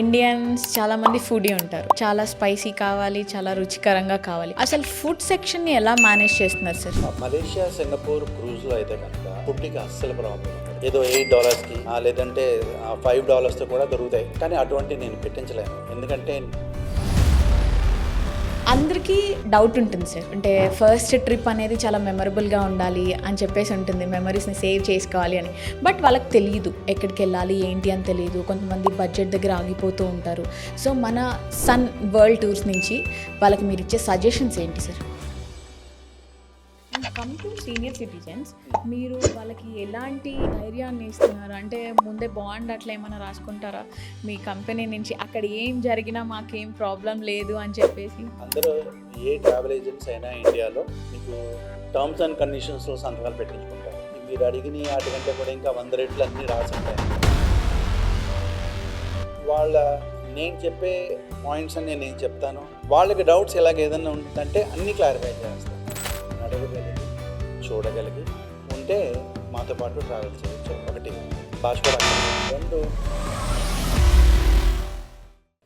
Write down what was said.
Indians చాలామంది foodie ఉంటారు. చాలా స్పైసీ కావాలి, చాలా రుచికరంగా కావాలి. అసలు ఫుడ్ సెక్షన్ని ఎలా మేనేజ్ చేస్తున్నారు సార్? మలేషియా, సింగపూర్ క్రూజ్లో అయితే కనుక ఫుడ్కి అస్సలు ప్రాబ్లం ఉండదు. ఏదో $8కి లేదంటే $5తో కూడా దొరుకుతాయి. కానీ అటువంటి నేను పెట్టించలేను. ఎందుకంటే అందరికీ డౌట్ ఉంటుంది సార్, అంటే ఫస్ట్ ట్రిప్ అనేది చాలా మెమరబుల్గా ఉండాలి అని చెప్పేసి ఉంటుంది, మెమరీస్ని సేవ్ చేసుకోవాలి అని. బట్ వాళ్ళకి తెలియదు ఎక్కడికి వెళ్ళాలి ఏంటి అని తెలియదు. కొంతమంది బడ్జెట్ దగ్గర ఆగిపోతూ ఉంటారు. సో మన సన్ వరల్డ్ టూర్స్ నుంచి వాళ్ళకి మీరు ఇచ్చే సజెషన్స్ ఏంటి sir? Come to senior citizens, మీరు వాళ్ళకి ఎలాంటి ధైర్యాన్ని ఇస్తున్నారు? అంటే ముందే బాండ్ అట్లా ఏమైనా రాసుకుంటారా మీ కంపెనీ నుంచి, అక్కడ ఏం జరిగినా మాకేం ప్రాబ్లం లేదు అని చెప్పేసి? అందరూ ఏ ట్రావెల్ ఏజెంట్స్ అయినా ఇండియాలో మీకు టర్మ్స్ అండ్ కండిషన్స్లో సంతకాలు పెట్టించుకుంటారు. మీరు అడిగిన వాటికంటే కూడా ఇంకా 100 రెట్లు అన్నీ రాసి ఉంటాయి. నేను చెప్పే పాయింట్స్ అని నేను చెప్తాను. వాళ్ళకి డౌట్స్ ఎలాగ ఏదైనా ఉంటుందంటే అన్నీ క్లారిఫై చేస్తాను. అడగగలిగి చూడగలిగి ఉంటే మాతో పాటు ట్రావెల్ చేయొచ్చు. ఒకటి భాష కూడా. 2